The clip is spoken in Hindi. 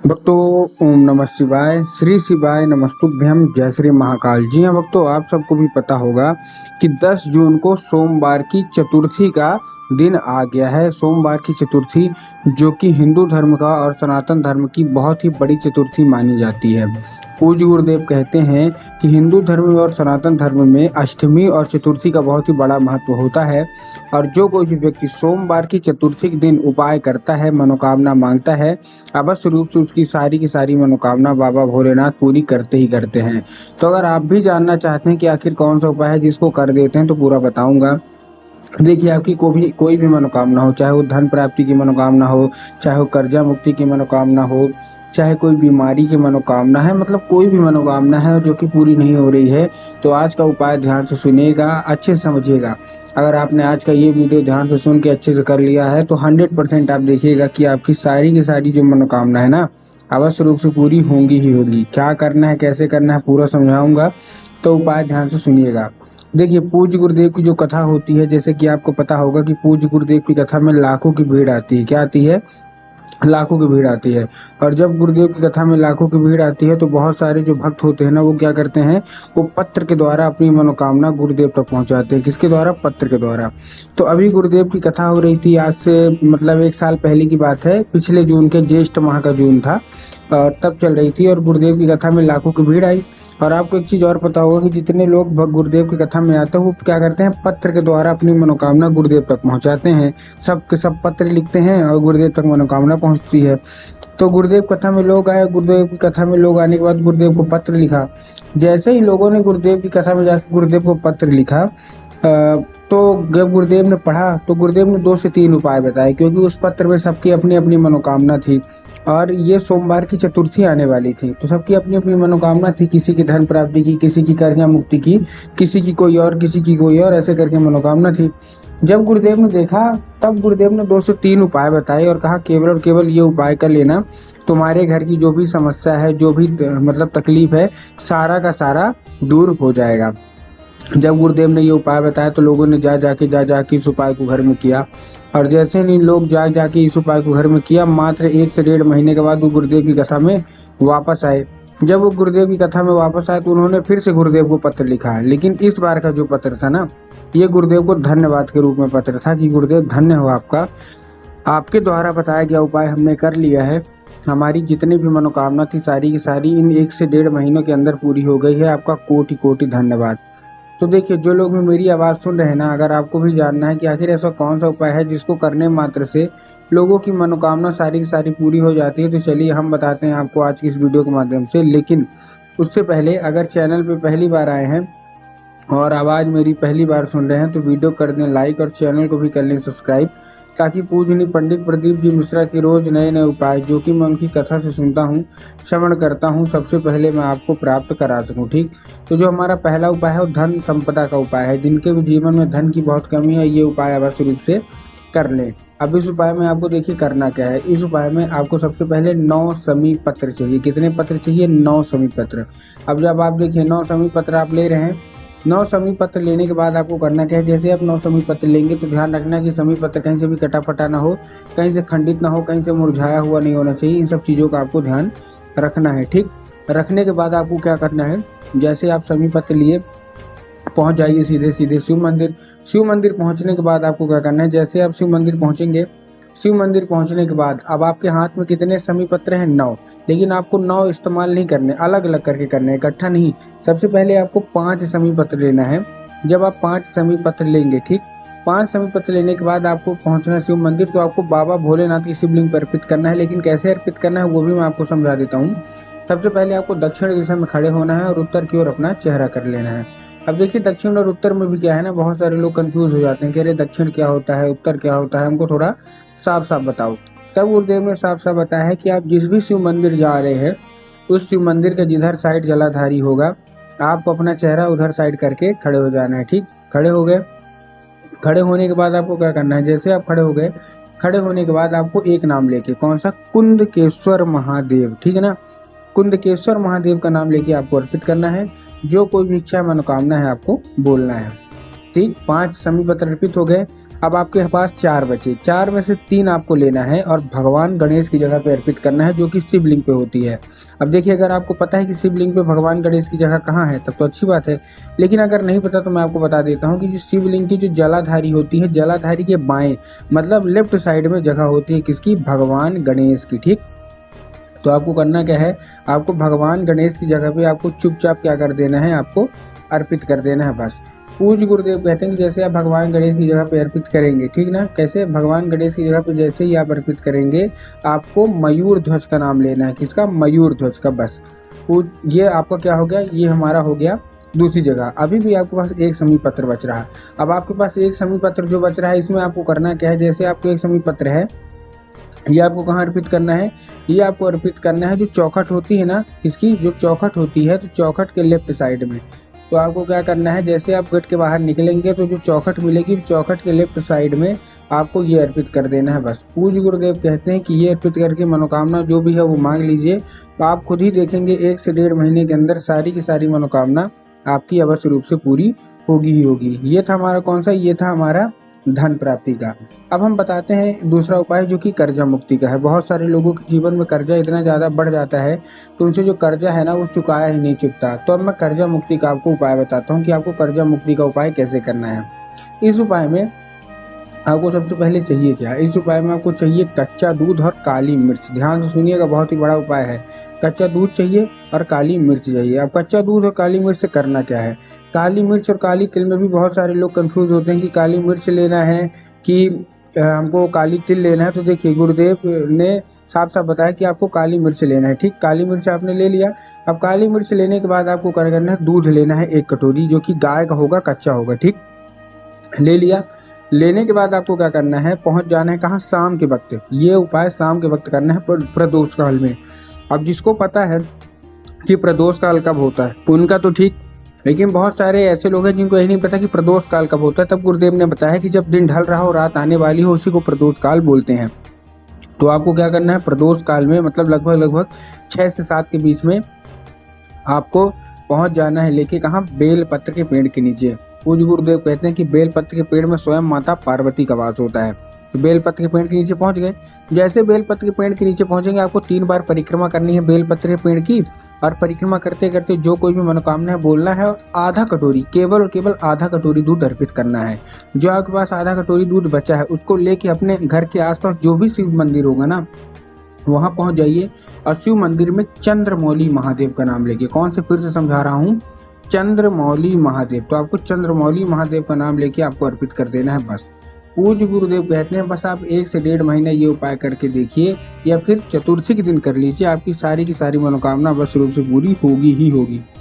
भक्तों, ओम नमः शिवाय, श्री शिवाय नमस्तुभ्यम, जय श्री महाकाल। जी हाँ भक्तों, आप सबको भी पता होगा कि 10 जून को सोमवार की चतुर्थी का दिन आ गया है। सोमवार की चतुर्थी जो कि हिंदू धर्म का और सनातन धर्म की बहुत ही बड़ी चतुर्थी मानी जाती है। पूज्य गुरुदेव कहते हैं कि हिंदू धर्म और सनातन धर्म में अष्टमी और चतुर्थी का बहुत ही बड़ा महत्व होता है और जो कोई भी व्यक्ति सोमवार की चतुर्थी के दिन उपाय करता है, मनोकामना मांगता है, अवश्य रूप से उसकी सारी की सारी मनोकामना बाबा भोलेनाथ पूरी करते ही करते हैं। तो अगर आप भी जानना चाहते हैं कि आखिर कौन सा उपाय है जिसको कर देते हैं तो पूरा बताऊंगा। देखिए, आपकी कोई भी मनोकामना हो, चाहे वो धन प्राप्ति की मनोकामना हो, चाहे वो कर्जा मुक्ति की मनोकामना हो, चाहे कोई बीमारी की मनोकामना है, मतलब कोई भी मनोकामना है जो कि पूरी नहीं हो रही है, तो आज का उपाय ध्यान से सुनिएगा, अच्छे से समझिएगा। अगर आपने आज का ये वीडियो ध्यान से सुन के अच्छे से कर लिया है तो 100% आप देखिएगा कि आपकी सारी की सारी जो मनोकामना है ना, अवश्य रूप से पूरी होंगी ही होगी। क्या करना है, कैसे करना है, पूरा समझाऊंगा, तो उपाय ध्यान से सुनिएगा। देखिए, पूज्य गुरुदेव की जो कथा होती है, जैसे कि आपको पता होगा कि पूज्य गुरुदेव की कथा में लाखों की भीड़ आती है। क्या आती है? लाखों की भीड़ आती है। और जब गुरुदेव की कथा में लाखों की भीड़ आती है तो बहुत सारे जो भक्त होते हैं ना, वो क्या करते हैं, वो पत्र के द्वारा अपनी मनोकामना गुरुदेव तक पहुंचाते हैं। किसके द्वारा? पत्र के द्वारा। तो अभी गुरुदेव की कथा हो रही थी, आज से मतलब 1 साल पहले की बात है, पिछले जून के ज्येष्ठ माह का जून था और तब चल रही थी और गुरुदेव की कथा में लाखों की भीड़ आई। और आपको एक चीज और पता होगा कि जितने लोग गुरुदेव की कथा में आते हैं वो क्या करते हैं, पत्र के द्वारा अपनी मनोकामना गुरुदेव तक पहुंचाते हैं। सब के सब पत्र लिखते हैं और गुरुदेव तक मनोकामना पहुंचती है। तो गुरुदेव कथा में लोग आए, गुरुदेव की कथा में लोग आने के बाद गुरुदेव को पत्र लिखा। जैसे ही लोगों ने गुरुदेव की कथा में जाकर गुरुदेव को पत्र लिखा, तो जब गुरुदेव ने पढ़ा तो गुरुदेव ने 2 से 3 उपाय बताए, क्योंकि उस पत्र में सबकी अपनी अपनी मनोकामना थी और ये सोमवार की चतुर्थी आने वाली थी, तो सबकी अपनी अपनी मनोकामना थी। किसी की धन प्राप्ति की, किसी की कर्जा मुक्ति की, किसी की कोई और, किसी की कोई और, ऐसे करके मनोकामना थी। जब गुरुदेव ने देखा तब गुरुदेव ने 2 से 3 उपाय बताए और कहा केवल और केवल ये उपाय कर लेना, तुम्हारे घर की जो भी समस्या है, जो भी मतलब तकलीफ है, सारा का सारा दूर हो जाएगा। जब गुरुदेव ने ये उपाय बताया तो लोगों ने जा जाके इस उपाय को घर में किया और जैसे नहीं लोग जा जाके इस उपाय को घर में किया, मात्र 1 से 1.5 महीने के बाद वो गुरुदेव की कथा में वापस आए। जब वो गुरुदेव की कथा में वापस आए तो उन्होंने फिर से गुरुदेव को पत्र लिखा है, लेकिन इस बार का जो पत्र था ना, ये गुरुदेव को धन्यवाद के रूप में पत्र था कि गुरुदेव धन्य हो आपका, आपके द्वारा बताया गया उपाय हमने कर लिया है, हमारी जितनी भी मनोकामना थी सारी की सारी इन 1 से 1.5 महीनों के अंदर पूरी हो गई है, आपका कोटि कोटि धन्यवाद। तो देखिए, जो लोग भी मेरी आवाज़ सुन रहे हैं ना, अगर आपको भी जानना है कि आखिर ऐसा कौन सा उपाय है जिसको करने मात्र से लोगों की मनोकामना सारी की सारी पूरी हो जाती है, तो चलिए हम बताते हैं आपको आज की इस वीडियो के माध्यम से। लेकिन उससे पहले अगर चैनल पे पहली बार आए हैं और आवाज़ मेरी पहली बार सुन रहे हैं तो वीडियो कर दें लाइक और चैनल को भी कर लें सब्सक्राइब, ताकि पूजनीय पंडित प्रदीप जी मिश्रा के रोज़ नए नए उपाय जो कि मैं उनकी कथा से सुनता हूँ, श्रवण करता हूँ, सबसे पहले मैं आपको प्राप्त करा सकूँ। ठीक, तो जो हमारा पहला उपाय है वो धन संपदा का उपाय है। जिनके भी जीवन में धन की बहुत कमी है, ये उपाय अवश्य रूप से कर लें। अब इस उपाय में आपको देखिए करना क्या है। इस उपाय में आपको सबसे पहले 9 समी पत्र चाहिए। कितने पत्र चाहिए? 9 समी पत्र। अब जब आप देखिए 9 समी पत्र आप ले रहे हैं, 9 समी पत्र लेने के बाद आपको करना क्या है, जैसे आप 9 समी पत्र लेंगे तो ध्यान रखना कि समी पत्र कहीं से भी कटा फटा ना हो, कहीं से खंडित ना हो, कहीं से मुरझाया हुआ नहीं होना चाहिए। इन सब चीज़ों का आपको ध्यान रखना है। ठीक, रखने के बाद आपको क्या करना है, जैसे आप समी पत्र लिए पहुंच जाइए सीधे सीधे शिव मंदिर। शिव मंदिर पहुंचने के बाद आपको क्या करना है, जैसे आप शिव मंदिर पहुंचेंगे, शिव मंदिर पहुंचने के बाद अब आपके हाथ में कितने समी पत्र हैं? 9। लेकिन आपको 9 इस्तेमाल नहीं करने, अलग अलग करके करने, इकट्ठा नहीं। सबसे पहले आपको 5 समी पत्र लेना है। जब आप 5 समी पत्र लेंगे, ठीक, 5 समी पत्र लेने के बाद आपको पहुंचना शिव मंदिर, तो आपको बाबा भोलेनाथ की शिवलिंग पर अर्पित करना है। लेकिन कैसे अर्पित करना है वो भी मैं आपको समझा देता हूँ। सबसे पहले आपको दक्षिण दिशा में खड़े होना है और उत्तर की ओर अपना चेहरा कर लेना है। अब देखिए, दक्षिण और उत्तर में भी क्या है ना, बहुत सारे लोग कंफ्यूज हो जाते हैं कि अरे दक्षिण क्या होता है, उत्तर क्या होता है, हमको थोड़ा साफ साफ बताओ। तब गुरुदेव ने साफ साफ बताया है कि आप जिस भी शिव मंदिर जा रहे हैं, उस शिव मंदिर के जिधर साइड जलाधारी होगा, आपको अपना चेहरा उधर साइड करके खड़े हो जाना है। ठीक, खड़े हो गए। खड़े होने के बाद आपको क्या करना है, जैसे आप खड़े हो गए, खड़े होने के बाद आपको एक नाम लेके, कौन सा? कुंदकेश्वर महादेव। ठीक है ना, कुंदकेश्वर महादेव का नाम लेके आपको अर्पित करना है। जो कोई भी इच्छा मनोकामना है आपको बोलना है। ठीक, 5 समी पत्र अर्पित हो गए। अब आपके पास 4 बचे, 4 में से 3 आपको लेना है और भगवान गणेश की जगह पे अर्पित करना है, जो कि शिवलिंग पे होती है। अब देखिए, अगर आपको पता है कि शिवलिंग पे भगवान गणेश की जगह कहाँ है तब तो अच्छी बात है, लेकिन अगर नहीं पता तो मैं आपको बता देता हूँ कि जो शिवलिंग की जो जलाधारी होती है, जलाधारी के बाएं मतलब लेफ्ट साइड में जगह होती है किसकी, भगवान गणेश की। ठीक, तो आपको करना क्या है, आपको भगवान गणेश की जगह पे आपको चुपचाप क्या कर देना है, आपको अर्पित कर देना है बस। पूज्य गुरुदेव कहते हैं कि जैसे आप भगवान गणेश की जगह पे अर्पित करेंगे, ठीक ना, कैसे, भगवान गणेश की जगह पे जैसे ही आप अर्पित करेंगे आपको मयूर ध्वज का नाम लेना है। किसका, मयूर ध्वज का। बस ये आपका क्या हो गया, ये हमारा हो गया दूसरी जगह। अभी भी आपके पास एक समी पत्र बच रहा है। अब आपके पास एक समी पत्र जो बच रहा है, इसमें आपको करना क्या है, जैसे आपको एक समी पत्र है, ये आपको कहाँ अर्पित करना है, ये आपको अर्पित करना है जो चौखट होती है ना, इसकी जो चौखट होती है, तो चौखट के लेफ्ट साइड में। तो आपको क्या करना है, जैसे आप गेट के बाहर निकलेंगे तो जो चौखट मिलेगी, चौखट के लेफ्ट साइड में आपको ये अर्पित कर देना है बस। पूज्य गुरुदेव कहते हैं कि ये अर्पित करके मनोकामना जो भी है वो मांग लीजिए, तो आप खुद ही देखेंगे 1 से 1.5 महीने के अंदर सारी की सारी मनोकामना आपकी अवश्य रूप से पूरी होगी ही होगी। ये था हमारा कौन सा, ये था हमारा धन प्राप्ति का। अब हम बताते हैं दूसरा उपाय जो कि कर्जा मुक्ति का है। बहुत सारे लोगों के जीवन में कर्जा इतना ज़्यादा बढ़ जाता है कि उनसे जो कर्जा है ना वो चुकाया ही नहीं चुकता। तो अब मैं कर्जा मुक्ति का आपको उपाय बताता हूँ कि आपको कर्जा मुक्ति का उपाय कैसे करना है। इस उपाय में आपको सबसे पहले चाहिए क्या, इस उपाय में आपको चाहिए कच्चा दूध और काली मिर्च। ध्यान से सुनिएगा, बहुत ही बड़ा उपाय है। कच्चा दूध चाहिए और काली मिर्च चाहिए। अब कच्चा दूध और काली मिर्च से करना क्या है, काली मिर्च और काली तिल में भी बहुत सारे लोग कंफ्यूज होते हैं कि काली मिर्च लेना है कि हमको काली तिल लेना है। तो देखिए, गुरुदेव ने साफ साफ बताया कि आपको काली मिर्च लेना है। ठीक, काली मिर्च आपने ले लिया। अब काली मिर्च लेने के बाद आपको क्या करना है, दूध लेना है 1 कटोरी, जो कि गाय का होगा, कच्चा होगा। ठीक, ले लिया। लेने के बाद आपको क्या करना है, पहुंच जाना है कहाँ, शाम के वक्त। ये उपाय शाम के वक्त करना है प्रदोष काल में। अब जिसको पता है कि प्रदोष काल कब होता है उनका तो ठीक, लेकिन बहुत सारे ऐसे लोग हैं जिनको यही नहीं पता कि प्रदोष काल कब होता है। तब गुरुदेव ने बताया कि जब दिन ढल रहा हो, रात आने वाली हो, उसी को प्रदोष काल बोलते हैं। तो आपको क्या करना है, प्रदोष काल में मतलब लगभग 6 से 7 के बीच में आपको पहुंच जाना है लेके कहाँ, बेल पत्र के पेड़ के नीचे। पूज्य गुरुदेव कहते हैं कि बेल पत्र के पेड़ में स्वयं माता पार्वती का वास होता है। तो बेल पत्र के पेड़ के नीचे पहुंच गए। जैसे बेल पत्र के पेड़ के नीचे पहुंचेंगे, आपको 3 बार परिक्रमा करनी है बेल पत्र के पेड़ की, और परिक्रमा करते करते जो कोई भी मनोकामना है बोलना है, और आधा कटोरी, केवल और केवल आधा कटोरी दूध अर्पित करना है। जो आपके पास आधा कटोरी दूध बचा है उसको लेके अपने घर के आसपास जो भी शिव मंदिर होगा ना, वहां पहुंच जाइए और शिव मंदिर में चंद्रमौली महादेव का नाम लेके, कौन से, फिर से समझा रहा हूँ, चंद्रमौली महादेव। तो आपको चंद्रमौली महादेव का नाम लेके आपको अर्पित कर देना है बस। पूज्य गुरुदेव कहते हैं बस आप 1 से 1.5 महीना ये उपाय करके देखिए, या फिर चतुर्थी के दिन कर लीजिए, आपकी सारी की सारी मनोकामना अवश्य रूप से पूरी होगी ही होगी।